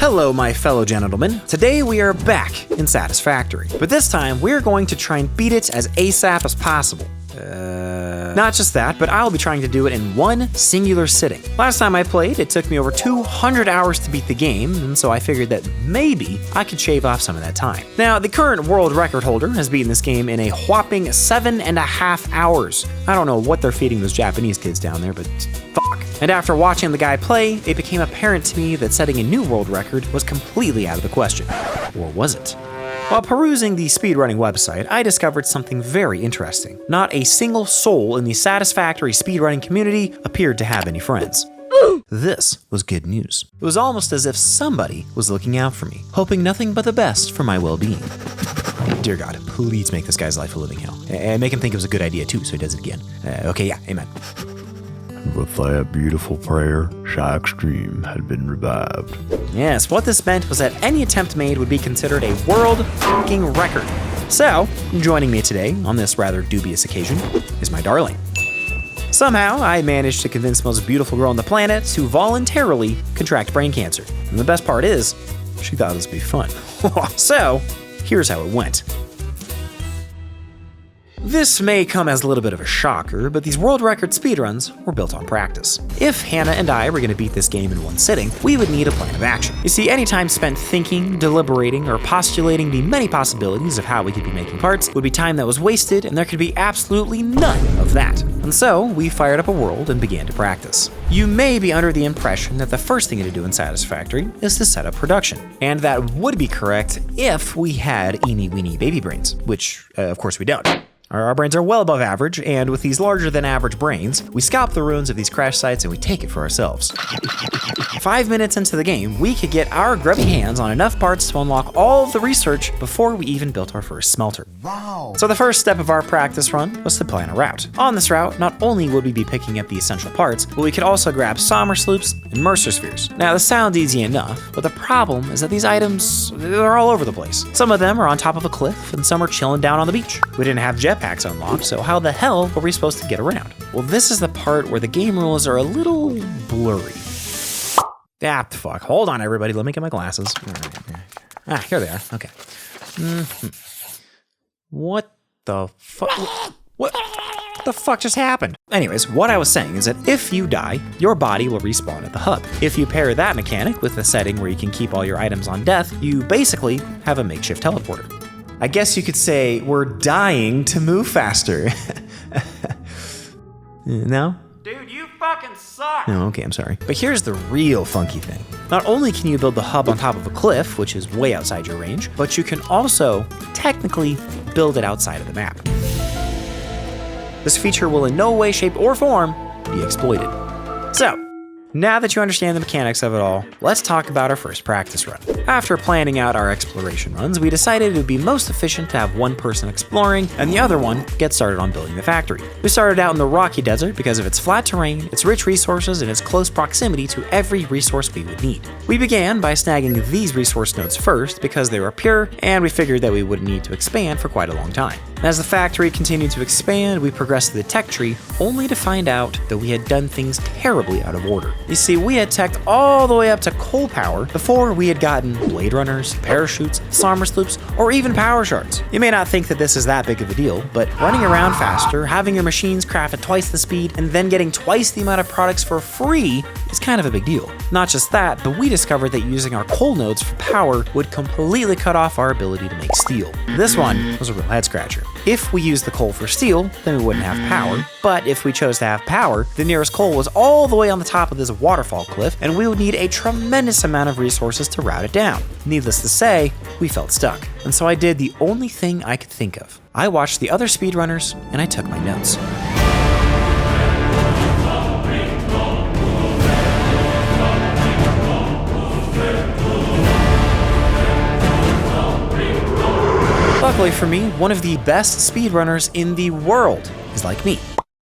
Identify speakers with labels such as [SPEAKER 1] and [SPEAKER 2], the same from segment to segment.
[SPEAKER 1] Hello, my fellow gentlemen. Today we are back in Satisfactory, but this time we're going to try and beat it as ASAP as possible. Not just that, but I'll be trying to do it in one singular sitting. Last time I played, it took me over 200 hours to beat the game, and so I figured that maybe I could shave off some of that time. Now, the current world record holder has beaten this game in a whopping 7.5 hours. I don't know what they're feeding those Japanese kids down there, but fuck. And after watching the guy play, it became apparent to me that setting a new world record was completely out of the question. Or was it? While perusing the speedrunning website, I discovered something very interesting. Not a single soul in the Satisfactory speedrunning community appeared to have any friends. This was good news. It was almost as if somebody was looking out for me, hoping nothing but the best for my well-being. Dear God, please make this guy's life a living hell. And make him think it was a good idea too, so he does it again. Okay, yeah, amen.
[SPEAKER 2] With that beautiful prayer, Shark's dream had been revived.
[SPEAKER 1] Yes, what this meant was that any attempt made would be considered a world fucking record. So, joining me today on this rather dubious occasion is my darling. Somehow, I managed to convince the most beautiful girl on the planet to voluntarily contract brain cancer. And the best part is, she thought this would be fun. So, here's how it went. This may come as a little bit of a shocker, but these world record speedruns were built on practice. If Hannah and I were going to beat this game in one sitting, we would need a plan of action. You see, any time spent thinking, deliberating, or postulating the many possibilities of how we could be making parts would be time that was wasted, and there could be absolutely none of that. And so, we fired up a world and began to practice. You may be under the impression that the first thing to do in Satisfactory is to set up production. And that would be correct if we had eeny-weeny baby brains, which, of course, we don't. Our brains are well above average, and with these larger than average brains, we scalp the ruins of these crash sites and we take it for ourselves. 5 minutes into the game, we could get our grubby hands on enough parts to unlock all of the research before we even built our first smelter.
[SPEAKER 2] Wow!
[SPEAKER 1] So the first step of our practice run was to plan a route. On this route, not only would we be picking up the essential parts, but we could also grab Sommer sloops and Mercer spheres. Now this sounds easy enough, but the problem is that these items, they're all over the place. Some of them are on top of a cliff, and some are chilling down on the beach. We didn't have jetpacks unlocked, so how the hell were we supposed to get around? Well, this is the part where the game rules are a little blurry. Ah, fuck. Hold on, everybody. Let me get my glasses. Ah, here they are. Okay. What the fuck? What the fuck just happened? Anyways, what I was saying is that if you die, your body will respawn at the hub. If you pair that mechanic with a setting where you can keep all your items on death, you basically have a makeshift teleporter. I guess you could say we're dying to move faster. No?
[SPEAKER 3] Dude, you fucking suck!
[SPEAKER 1] No, okay, I'm sorry. But here's the real funky thing. Not only can you build the hub on top of a cliff, which is way outside your range, but you can also, technically, build it outside of the map. This feature will in no way, shape, or form be exploited. So, now that you understand the mechanics of it all, let's talk about our first practice run. After planning out our exploration runs, we decided it would be most efficient to have one person exploring and the other one get started on building the factory. We started out in the rocky desert because of its flat terrain, its rich resources, and its close proximity to every resource we would need. We began by snagging these resource nodes first because they were pure, and we figured that we wouldn't need to expand for quite a long time. As the factory continued to expand, we progressed to the tech tree, only to find out that we had done things terribly out of order. You see, we had teched all the way up to coal power before we had gotten blade runners, parachutes, Sommer sloops, or even power shards. You may not think that this is that big of a deal, but running around faster, having your machines craft at twice the speed, and then getting twice the amount of products for free is kind of a big deal. Not just that, but we discovered that using our coal nodes for power would completely cut off our ability to make steel. This one was a real head scratcher. If we used the coal for steel, then we wouldn't have power, but if we chose to have power, the nearest coal was all the way on the top of this waterfall cliff, and we would need a tremendous amount of resources to route it down. Needless to say, we felt stuck, and so I did the only thing I could think of. I watched the other speedrunners, and I took my notes. Luckily for me, one of the best speedrunners in the world is like me.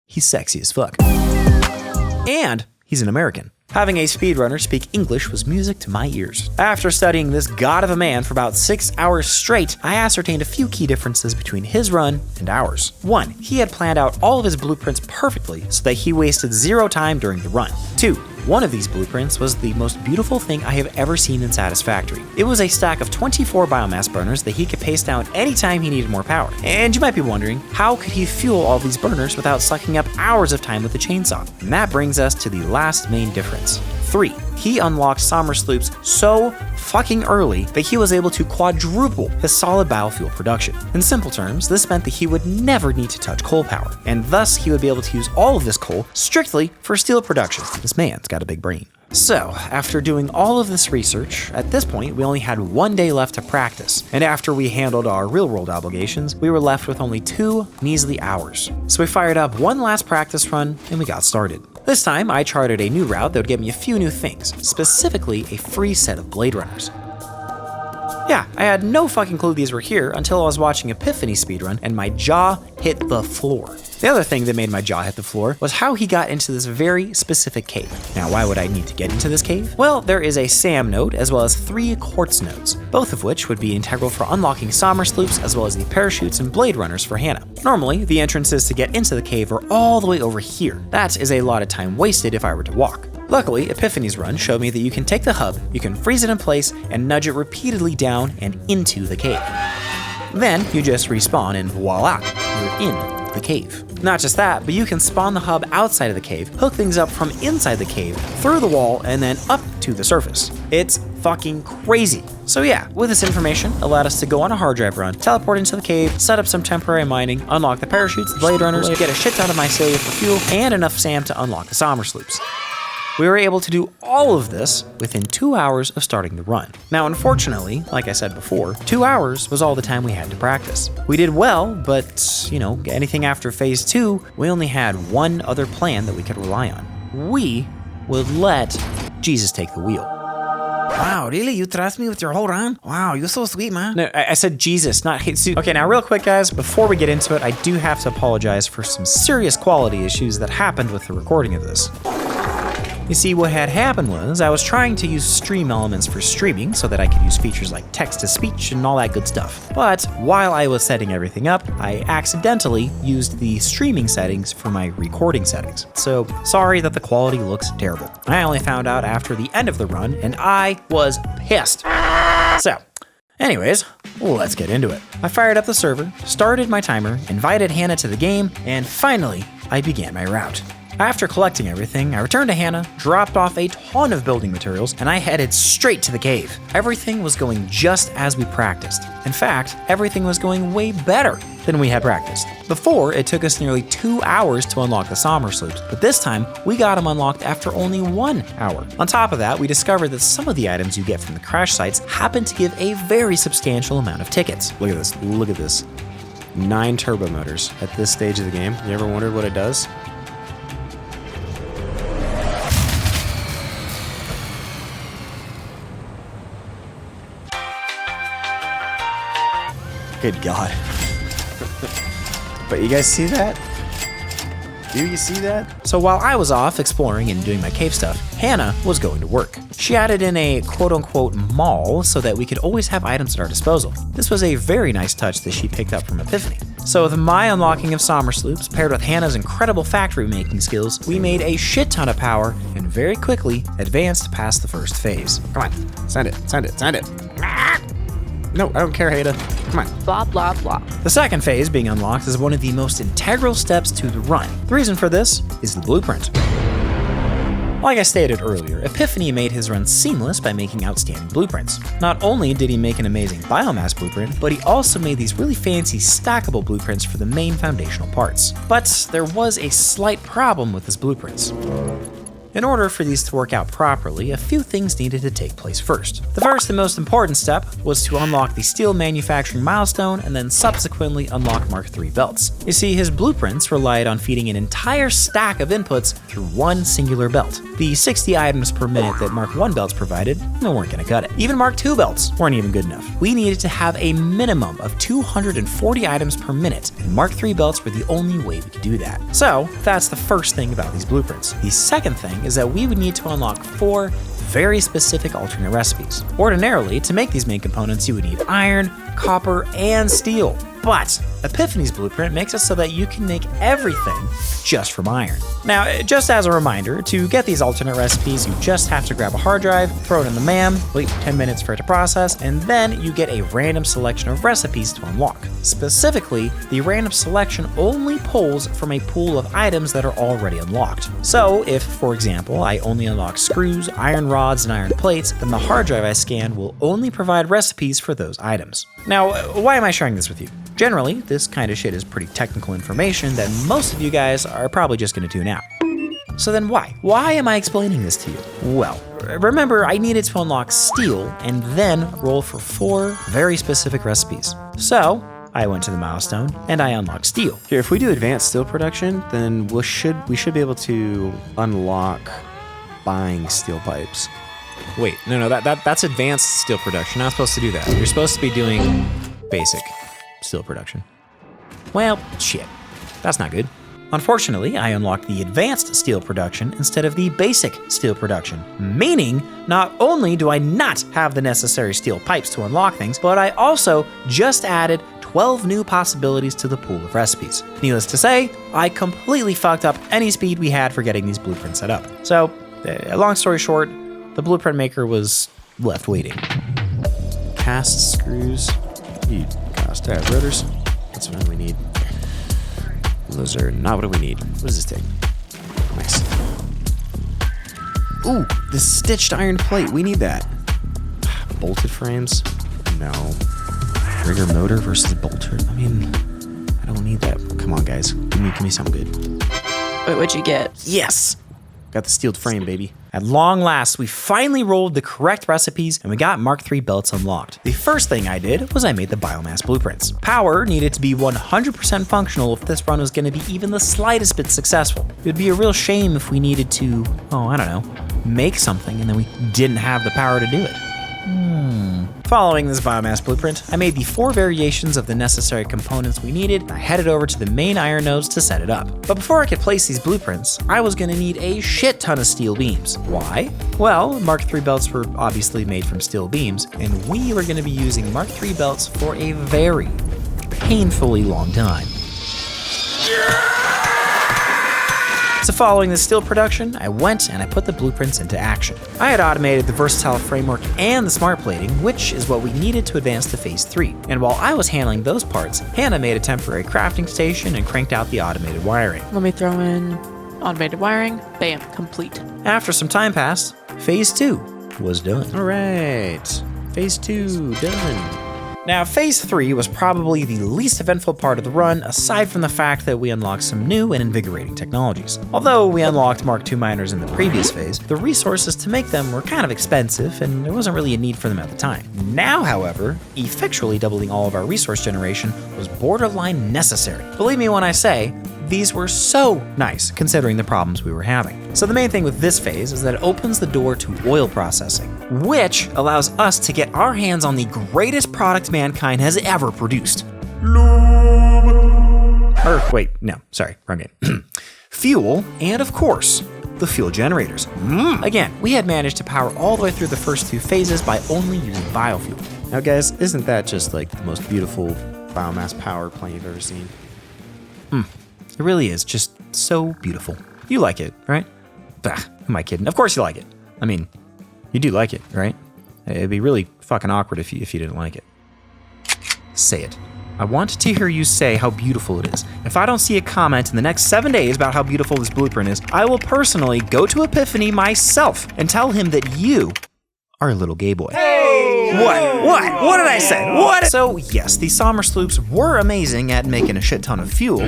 [SPEAKER 1] He's sexy as fuck. And he's an American. Having a speedrunner speak English was music to my ears. After studying this god of a man for about 6 hours straight, I ascertained a few key differences between his run and ours. 1, he had planned out all of his blueprints perfectly so that he wasted 0 time during the run. 2, One of these blueprints was the most beautiful thing I have ever seen in Satisfactory. It was a stack of 24 biomass burners that he could paste down anytime he needed more power. And you might be wondering, how could he fuel all these burners without sucking up hours of time with the chainsaw? And that brings us to the last main difference. 3. He unlocked Sommersloops so fucking early that he was able to quadruple his solid biofuel production. In simple terms, this meant that he would never need to touch coal power, and thus he would be able to use all of this coal strictly for steel production. This man's got a big brain. So, after doing all of this research, at this point we only had 1 day left to practice, and after we handled our real-world obligations, we were left with only 2 measly hours. So we fired up one last practice run, and we got started. This time, I charted a new route that would give me a few new things, specifically a free set of Blade Runners. Yeah, I had no fucking clue these were here until I was watching Epiphany speedrun and my jaw hit the floor. The other thing that made my jaw hit the floor was how he got into this very specific cave. Now, why would I need to get into this cave? Well, there is a SAM node as well as 3 quartz nodes, both of which would be integral for unlocking Sommersloops as well as the parachutes and Blade Runners for Hannah. Normally, the entrances to get into the cave are all the way over here. That is a lot of time wasted if I were to walk. Luckily, Epiphany's run showed me that you can take the hub, you can freeze it in place, and nudge it repeatedly down and into the cave. Then you just respawn and voila, you're in the cave. Not just that, but you can spawn the hub outside of the cave, hook things up from inside the cave, through the wall, and then up to the surface. It's fucking crazy. So yeah, with this information, allowed us to go on a hard drive run, teleport into the cave, set up some temporary mining, unlock the parachutes, the Blade Runners, get a shit ton of mycelia for fuel, and enough SAM to unlock the Sommersloops. We were able to do all of this within 2 hours of starting the run. Now, unfortunately, like I said before, 2 hours was all the time we had to practice. We did well, but, anything after phase 2, we only had one other plan that we could rely on. We would let Jesus take the wheel.
[SPEAKER 4] Wow, really? You trust me with your whole run? Wow, you're so sweet, man.
[SPEAKER 1] No, I said Jesus, not Jesus. Okay, now real quick, guys, before we get into it, I do have to apologize for some serious quality issues that happened with the recording of this. You see, what had happened was I was trying to use stream elements for streaming so that I could use features like text-to-speech and all that good stuff. But while I was setting everything up, I accidentally used the streaming settings for my recording settings. So sorry that the quality looks terrible. I only found out after the end of the run, and I was pissed. So, anyways, let's get into it. I fired up the server, started my timer, invited Hannah to the game, and finally, I began my route. After collecting everything, I returned to Hannah, dropped off a ton of building materials, and I headed straight to the cave. Everything was going just as we practiced. In fact, everything was going way better than we had practiced. Before, it took us nearly 2 hours to unlock the Sommersloops, but this time, we got them unlocked after only 1 hour. On top of that, we discovered that some of the items you get from the crash sites happen to give a very substantial amount of tickets. Look at this. 9 turbo motors at this stage of the game. You ever wondered what it does? Good God. But you guys see that? Do you see that? So while I was off exploring and doing my cave stuff, Hannah was going to work. She added in a quote-unquote mall so that we could always have items at our disposal. This was a very nice touch that she picked up from Epiphany. So with my unlocking of Sommersloops paired with Hannah's incredible factory making skills, we made a shit ton of power and very quickly advanced past the first phase. Come on, send it. No, I don't care, Hannah. Come on.
[SPEAKER 5] Blah, blah, blah.
[SPEAKER 1] The second phase being unlocked is one of the most integral steps to the run. The reason for this is the blueprint. Like I stated earlier, Epiphany made his run seamless by making outstanding blueprints. Not only did he make an amazing biomass blueprint, but he also made these really fancy stackable blueprints for the main foundational parts. But there was a slight problem with his blueprints. In order for these to work out properly, a few things needed to take place first. The first and most important step was to unlock the steel manufacturing milestone and then subsequently unlock Mark III belts. You see, his blueprints relied on feeding an entire stack of inputs through one singular belt. The 60 items per minute that Mark I belts provided weren't gonna cut it. Even Mark II belts weren't even good enough. We needed to have a minimum of 240 items per minute, and Mark III belts were the only way we could do that. So that's the first thing about these blueprints. The second thing is that we would need to unlock 4 very specific alternate recipes. Ordinarily, to make these main components, you would need iron, copper, and steel. But Epiphany's blueprint makes it so that you can make everything just from iron. Now, just as a reminder, to get these alternate recipes, you just have to grab a hard drive, throw it in the MAM, wait 10 minutes for it to process, and then you get a random selection of recipes to unlock. Specifically, the random selection only pulls from a pool of items that are already unlocked. So if, for example, I only unlock screws, iron rods, and iron plates, then the hard drive I scan will only provide recipes for those items. Now, why am I sharing this with you? Generally, this kind of shit is pretty technical information that most of you guys are probably just gonna tune out. So then why? Why am I explaining this to you? Well, remember I needed to unlock steel and then roll for 4 very specific recipes. So I went to the milestone and I unlocked steel.
[SPEAKER 5] Here, if we do advanced steel production, then we should be able to unlock buying steel pipes. Wait, no, that's advanced steel production. You're not supposed to do that. You're supposed to be doing basic steel production.
[SPEAKER 1] Well, shit. That's not good. Unfortunately, I unlocked the advanced steel production instead of the basic steel production, meaning not only do I not have the necessary steel pipes to unlock things, but I also just added 12 new possibilities to the pool of recipes. Needless to say, I completely fucked up any speed we had for getting these blueprints set up. So, long story short, the blueprint maker was left waiting.
[SPEAKER 5] Cast screws. Need cast tab rotors. That's what we need. Those are not what we need. What does this take? Nice. Ooh, this stitched iron plate. We need that. Bolted frames? No. Rigger motor versus bolter. I mean, I don't need that. Come on, guys. Give me something good.
[SPEAKER 6] Wait, what'd you get?
[SPEAKER 5] Yes! Got the steeled frame, baby.
[SPEAKER 1] At long last, we finally rolled the correct recipes and we got Mark III belts unlocked. The first thing I did was I made the biomass blueprints. Power needed to be 100% functional if this run was going to be even the slightest bit successful. It would be a real shame if we needed to, make something and then we didn't have the power to do it. Following this biomass blueprint, I made the 4 variations of the necessary components we needed, and I headed over to the main iron nodes to set it up. But before I could place these blueprints, I was going to need a shit ton of steel beams. Why? Well, Mark III belts were obviously made from steel beams, and we were going to be using Mark III belts for a very painfully long time. So following this steel production, I went and I put the blueprints into action. I had automated the versatile framework and the smart plating, which is what we needed to advance to phase 3. And while I was handling those parts, Hannah made a temporary crafting station and cranked out the automated wiring.
[SPEAKER 6] Let me throw in automated wiring. Bam, complete.
[SPEAKER 1] After some time passed, phase 2 was done.
[SPEAKER 5] All right. Phase 2 done.
[SPEAKER 1] Now, phase 3 was probably the least eventful part of the run, aside from the fact that we unlocked some new and invigorating technologies. Although we unlocked Mark II miners in the previous phase, the resources to make them were kind of expensive, and there wasn't really a need for them at the time. Now, however, effectually doubling all of our resource generation was borderline necessary. Believe me when I say, these were so nice considering the problems we were having. So the main thing with this phase is that it opens the door to oil processing, which allows us to get our hands on the greatest product mankind has ever produced. Wrong game. Fuel, and of course, the fuel generators. Again, we had managed to power all the way through the first 2 phases by only using biofuel.
[SPEAKER 5] Now, guys, isn't that just like the most beautiful biomass power plant you've ever seen?
[SPEAKER 1] It really is just so beautiful. You like it, right? Bah, am I kidding? Of course you like it. I mean, you do like it, right? It'd be really fucking awkward if you didn't like it. Say it. I want to hear you say how beautiful it is. If I don't see a comment in the next 7 days about how beautiful this blueprint is, I will personally go to Epiphany myself and tell him that you are a little gay boy. What did I say? What? So yes, the Sommer sloops were amazing at making a shit ton of fuel,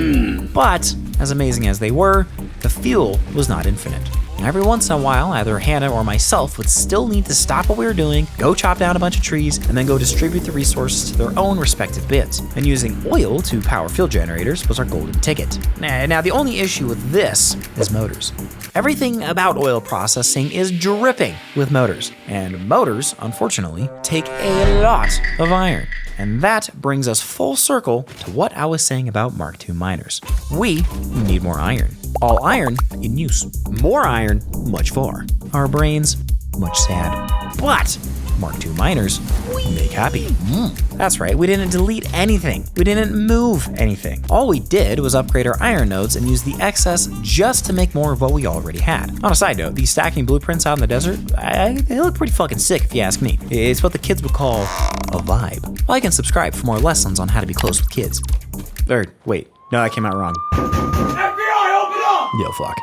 [SPEAKER 1] but as amazing as they were, the fuel was not infinite. Every once in a while, either Hannah or myself would still need to stop what we were doing, go chop down a bunch of trees, and then go distribute the resources to their own respective bins. And using oil to power fuel generators was our golden ticket. Now the only issue with this is motors. Everything about oil processing is dripping with motors, and motors, unfortunately, take a lot of iron. And that brings us full circle to what I was saying about Mark II miners. We need more iron. All iron in use. More iron, much far. Our brains, much sad. But Mark II miners make happy. That's right, we didn't delete anything. We didn't move anything. All we did was upgrade our iron nodes and use the excess just to make more of what we already had. On a side note, these stacking blueprints out in the desert, they look pretty fucking sick if you ask me. It's what the kids would call a vibe. Like and subscribe for more lessons on how to be close with kids. Or, wait, no, that came out wrong.
[SPEAKER 3] FBI, open up!
[SPEAKER 1] Yo, fuck.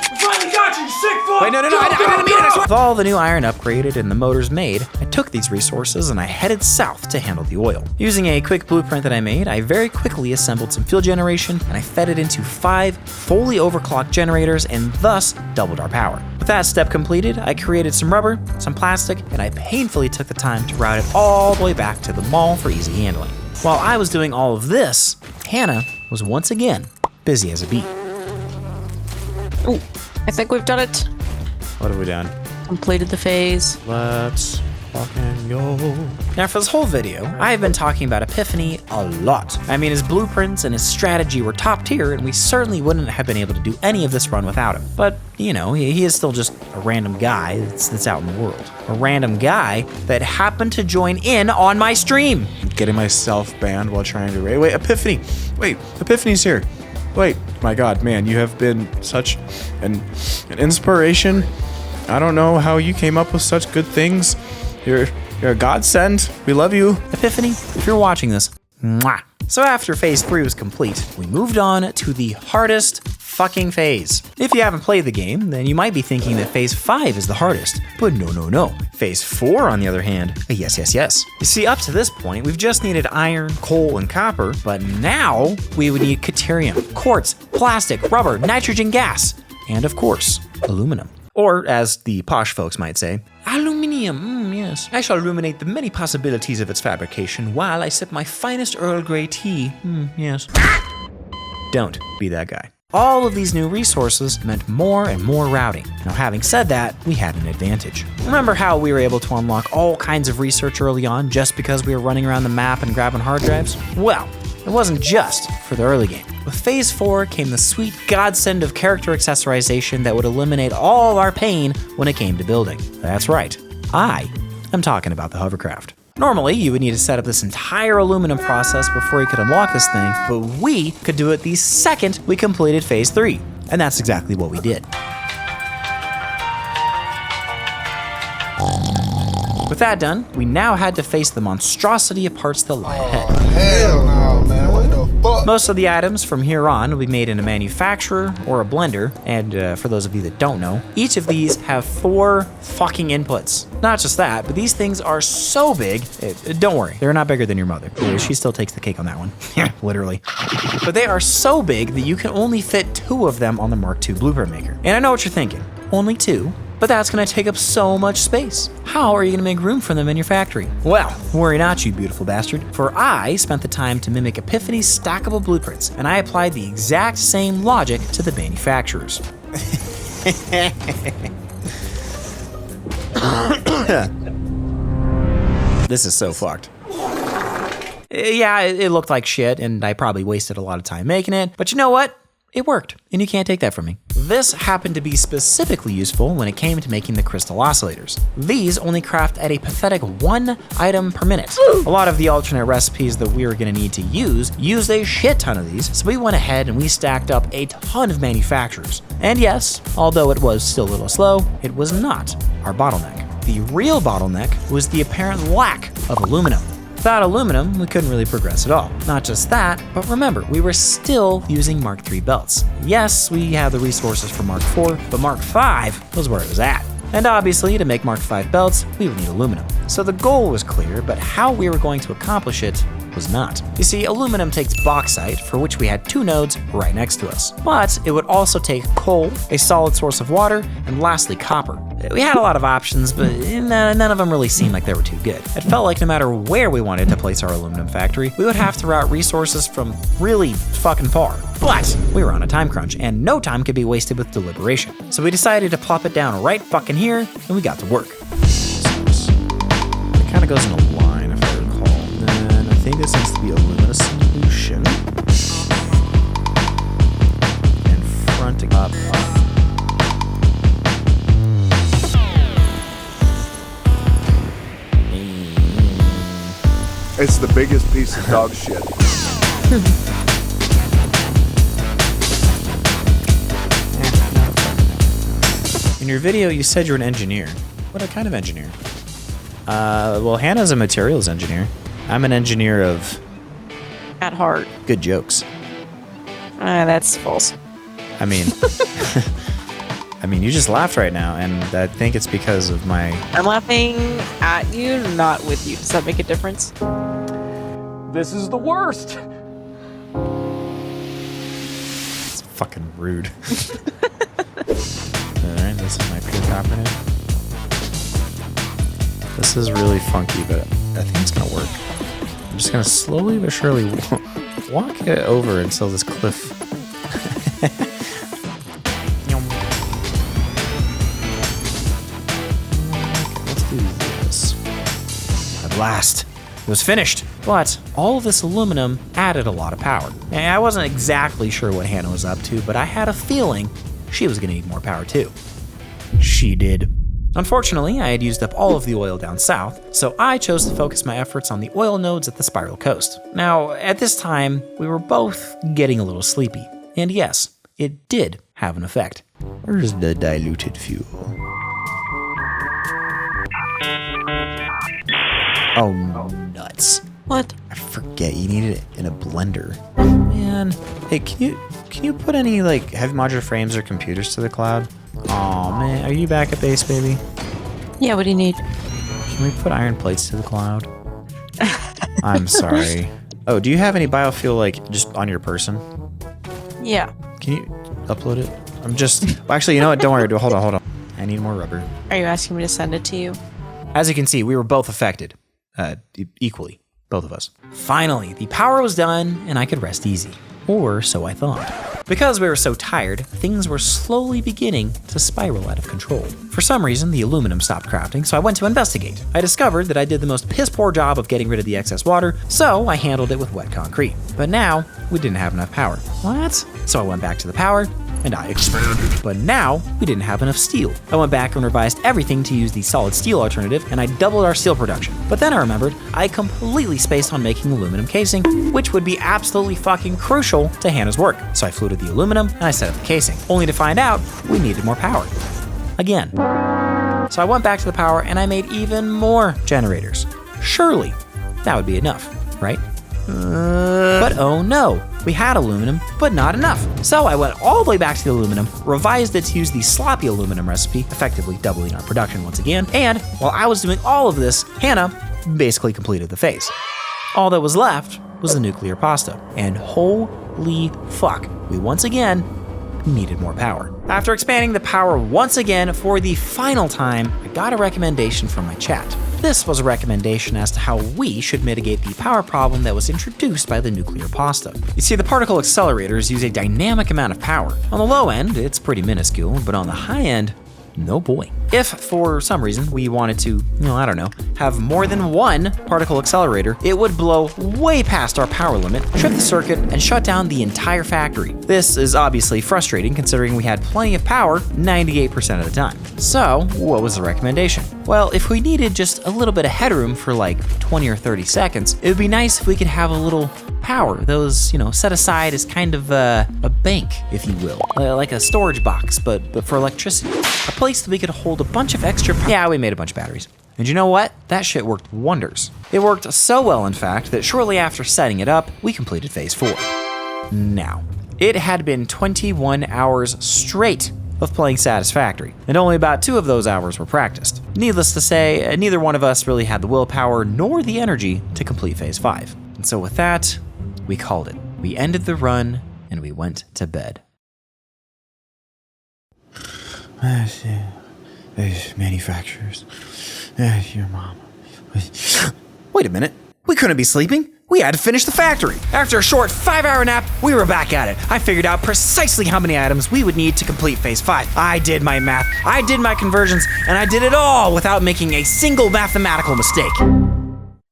[SPEAKER 3] We finally got you, you sick fuck!
[SPEAKER 1] Wait, no, I didn't mean it. With all the new iron upgraded and the motors made, I took these resources and I headed south to handle the oil. Using a quick blueprint that I made, I very quickly assembled some fuel generation and I fed it into 5 fully overclocked generators and thus doubled our power. With that step completed, I created some rubber, some plastic, and I painfully took the time to route it all the way back to the mall for easy handling. While I was doing all of this, Hannah was once again busy as a bee.
[SPEAKER 6] Ooh, I think we've done it.
[SPEAKER 1] What have we done?
[SPEAKER 6] Completed the phase.
[SPEAKER 1] Let's fucking go. Now for this whole video, I have been talking about Epiphany a lot. I mean, his blueprints and his strategy were top tier, and we certainly wouldn't have been able to do any of this run without him. But, you know, he is still just a random guy that's out in the world. A random guy that happened to join in on my stream.
[SPEAKER 5] Getting myself banned while trying to raid. Wait, Epiphany. Wait, Epiphany's here. Wait, my God, man, you have been such an inspiration. I don't know how you came up with such good things. You're a godsend. We love you.
[SPEAKER 1] Epiphany, if you're watching this, mwah. So after phase 3 was complete, we moved on to the hardest fucking phase. If you haven't played the game, then you might be thinking that phase 5 is the hardest, but no. Phase 4, on the other hand, yes. You see, up to this point, we've just needed iron, coal, and copper, but now we would need caterium, quartz, plastic, rubber, nitrogen gas, and of course, aluminum. Or, as the posh folks might say, aluminium, yes. I shall illuminate the many possibilities of its fabrication while I sip my finest Earl Grey tea, yes. Don't be that guy. All of these new resources meant more and more routing. Now, having said that, we had an advantage. Remember how we were able to unlock all kinds of research early on just because we were running around the map and grabbing hard drives? Well, it wasn't just for the early game. With phase 4 came the sweet godsend of character accessorization that would eliminate all our pain when it came to building. That's right, I am talking about the hovercraft. Normally, you would need to set up this entire aluminum process before you could unlock this thing, but we could do it the second we completed phase 3, and that's exactly what we did. With that done, we now had to face the monstrosity of parts that lie ahead.
[SPEAKER 7] Hell no, man. What the fuck?
[SPEAKER 1] Most of the items from here on will be made in a manufacturer or a blender, and for those of you that don't know, each of these have 4 fucking inputs. Not just that, but these things are so big, don't worry, they're not bigger than your mother. She still takes the cake on that one, literally. But they are so big that you can only fit 2 of them on the Mark II Blueprint Maker. And I know what you're thinking, only 2? But that's gonna take up so much space. How are you gonna make room for them in your factory? Well, worry not, you beautiful bastard, for I spent the time to mimic Epiphany's stackable blueprints, and I applied the exact same logic to the manufacturers. This is so fucked. Yeah, it looked like shit, and I probably wasted a lot of time making it, but you know what? It worked, and you can't take that from me. This happened to be specifically useful when it came to making the crystal oscillators. These only craft at a pathetic 1 item per minute. A lot of the alternate recipes that we were gonna need to use used a shit ton of these, so we went ahead and we stacked up a ton of manufacturers. And yes, although it was still a little slow, it was not our bottleneck. The real bottleneck was the apparent lack of aluminum. Without aluminum, we couldn't really progress at all. Not just that, but remember, we were still using Mark III belts. Yes, we have the resources for Mark IV, but Mark V was where it was at. And obviously, to make Mark V belts, we would need aluminum. So the goal was clear, but how we were going to accomplish it was not. You see, aluminum takes bauxite, for which we had 2 nodes right next to us. But it would also take coal, a solid source of water, and lastly, copper. We had a lot of options, but none of them really seemed like they were too good. It felt like no matter where we wanted to place our aluminum factory, we would have to route resources from really fucking far. But we were on a time crunch, and no time could be wasted with deliberation. So we decided to plop it down right fucking here, and we got to work.
[SPEAKER 5] It kind of goes in a line, if I recall. And then I think this needs to be alumina solution. And fronting up.
[SPEAKER 7] It's the biggest piece of dog shit.
[SPEAKER 5] In your video, you said you're an engineer. What kind of engineer? Well, Hannah's a materials engineer. I'm an engineer of
[SPEAKER 6] At heart.
[SPEAKER 5] good jokes.
[SPEAKER 6] That's false.
[SPEAKER 5] I mean, I mean, you just laughed right now, and I think it's because of my.
[SPEAKER 6] I'm laughing at you, not with you. Does that make a difference?
[SPEAKER 3] This is the worst.
[SPEAKER 5] It's fucking rude. Alright, this is my pure cooperative. This is really funky, but I think it's gonna work. I'm just gonna slowly but surely walk it over until this cliff. Let's do this. At last, it was finished. But all of this aluminum added a lot of power. And I wasn't exactly sure what Hannah was up to, but I had a feeling she was gonna need more power too. She did. Unfortunately, I had used up all of the oil down south, so I chose to focus my efforts on the oil nodes at the Spiral Coast. Now, at this time, we were both getting a little sleepy. And yes, it did have an effect. Where's the diluted fuel? Oh, nuts.
[SPEAKER 6] What?
[SPEAKER 5] I forget you needed it in a blender. Man, hey, can you put any like heavy modular frames or computers to the cloud? Oh man, are you back at base, baby?
[SPEAKER 6] Yeah, what do you need?
[SPEAKER 5] Can we put iron plates to the cloud? I'm sorry. Oh, do you have any biofuel like just on your person?
[SPEAKER 6] Yeah.
[SPEAKER 5] Can you upload it? I'm just. Well, actually, you know what? Don't worry. Hold on. I need more rubber.
[SPEAKER 6] Are you asking me to send it to you?
[SPEAKER 5] As you can see, we were both affected, equally. Both of us. Finally, the power was done and I could rest easy. Or so I thought. Because we were so tired, things were slowly beginning to spiral out of control. For some reason, the aluminum stopped crafting, so I went to investigate. I discovered that I did the most piss-poor job of getting rid of the excess water, so I handled it with wet concrete. But now, we didn't have enough power. What? So I went back to the power, and I expanded. But now, we didn't have enough steel. I went back and revised everything to use the solid steel alternative, and I doubled our steel production. But then I remembered I completely spaced on making aluminum casing, which would be absolutely fucking crucial to Hannah's work. So I fluted the aluminum, and I set up the casing, only to find out we needed more power. Again. So I went back to the power, and I made even more generators. Surely, that would be enough, right? But oh no, we had aluminum, but not enough. So I went all the way back to the aluminum, revised it to use the sloppy aluminum recipe, effectively doubling our production once again, and while I was doing all of this, Hannah basically completed the phase. All that was left was the nuclear pasta, and holy fuck, we once again needed more power. After expanding the power once again for the final time, I got a recommendation from my chat. This was a recommendation as to how we should mitigate the power problem that was introduced by the nuclear pasta. You see, the particle accelerators use a dynamic amount of power. On the low end, it's pretty minuscule, but on the high end, no boy. If, for some reason, we wanted to, have more than one particle accelerator, it would blow way past our power limit, trip the circuit, and shut down the entire factory. This is obviously frustrating considering we had plenty of power 98% of the time. So, what was the recommendation? Well, if we needed just a little bit of headroom for like 20 or 30 seconds, it would be nice if we could have a little power that was, set aside as kind of a bank, if you will. Like a storage box, but for electricity. A place that we could hold a bunch of extra power. Yeah, we made a bunch of batteries. And you know what? That shit worked wonders. It worked so well, in fact, that shortly after setting it up, we completed phase 4. Now, it had been 21 hours straight of playing Satisfactory, and only about 2 of those hours were practiced. Needless to say, neither one of us really had the willpower nor the energy to complete phase 5. And so with that, we called it. We ended the run, and we went to bed. Manufacturers. Your mom. Wait a minute. We couldn't be sleeping. We had to finish the factory. After a short 5-hour nap, we were back at it. I figured out precisely how many items we would need to complete phase 5. I did my math, I did my conversions, and I did it all without making a single mathematical mistake.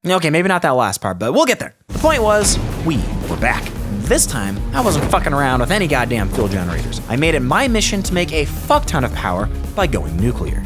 [SPEAKER 5] Okay, maybe not that last part, but we'll get there. The point was, we were back. This time, I wasn't fucking around with any goddamn fuel generators. I made it my mission to make a fuck ton of power by going nuclear.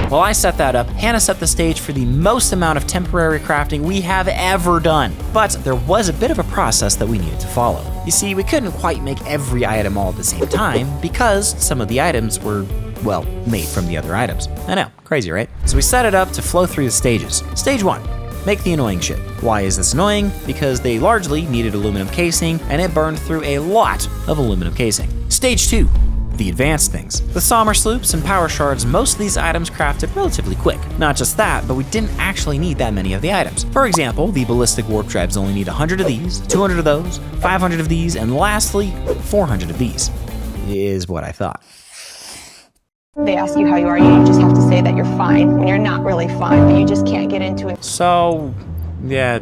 [SPEAKER 1] While I set that up, Hannah set the stage for the most amount of temporary crafting we have ever done. But there was a bit of a process that we needed to follow. You see, we couldn't quite make every item all at the same time because some of the items were, well, made from the other items. I know, crazy, right? So we set it up to flow through the stages. Stage 1. Make the annoying shit. Why is this annoying? Because they largely needed aluminum casing, and it burned through a lot of aluminum casing. Stage 2. The advanced things. With somber sloops and power shards, most of these items crafted relatively quick. Not just that, but we didn't actually need that many of the items. For example, the ballistic warp drives only need 100 of these, 200 of those, 500 of these, and lastly, 400 of these. Is what I thought.
[SPEAKER 8] They ask you how you are, you just have to say that you're fine when you're not really fine, but you just can't get into it.
[SPEAKER 1] So, yeah,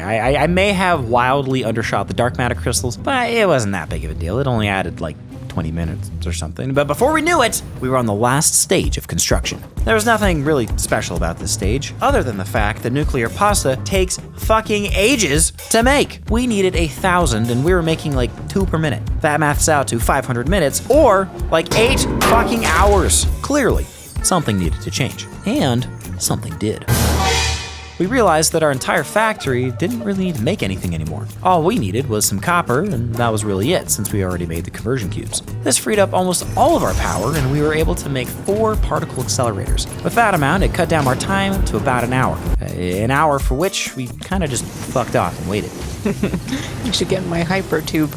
[SPEAKER 1] I may have wildly undershot the dark matter crystals, but it wasn't that big of a deal. It only added like 20 minutes or something. But before we knew it, we were on the last stage of construction. There was nothing really special about this stage, other than the fact that nuclear pasta takes fucking ages to make. We needed 1,000 and we were making like 2 per minute. That maths out to 500 minutes or like 8 fucking hours. Clearly, something needed to change. And something did. We realized that our entire factory didn't really need to make anything anymore. All we needed was some copper, and that was really it since we already made the conversion cubes. This freed up almost all of our power, and we were able to make 4 particle accelerators. With that amount, it cut down our time to about an hour. An hour for which we kind of just fucked off and waited.
[SPEAKER 6] You should get my hyper tube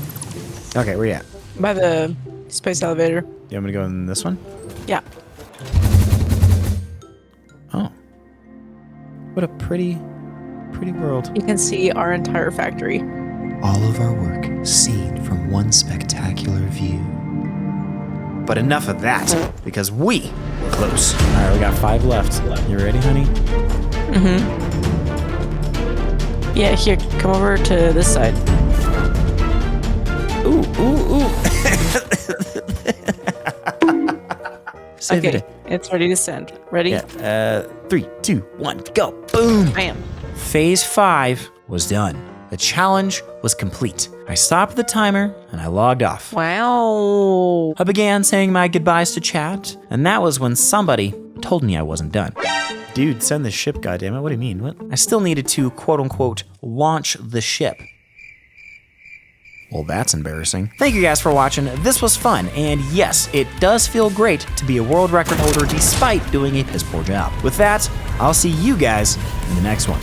[SPEAKER 1] Okay, where you at?
[SPEAKER 6] by the space elevator.
[SPEAKER 1] You want me to go in this one?
[SPEAKER 6] Yeah.
[SPEAKER 1] Oh. What a pretty world.
[SPEAKER 6] You can see our entire factory.
[SPEAKER 1] All of our work seen from one spectacular view. But enough of that, because we were close. All right, we got 5 left. You ready, honey?
[SPEAKER 6] Mm-hmm. Yeah, here, come over to this side.
[SPEAKER 1] Ooh. Save
[SPEAKER 6] Okay,
[SPEAKER 1] it.
[SPEAKER 6] it's ready to send. Ready?
[SPEAKER 1] Yeah. 3, 2, 1, go. Boom.
[SPEAKER 6] Bam.
[SPEAKER 1] Phase 5 was done. The challenge was complete. I stopped the timer and I logged off.
[SPEAKER 6] Wow.
[SPEAKER 1] I began saying my goodbyes to chat, and that was when somebody told me I wasn't done. Dude, send the ship, goddammit. What do you mean? What? I still needed to, quote unquote, launch the ship. Well, that's embarrassing. Thank you guys for watching. This was fun, and yes, it does feel great to be a world record holder despite doing a piss poor job. With that, I'll see you guys in the next one.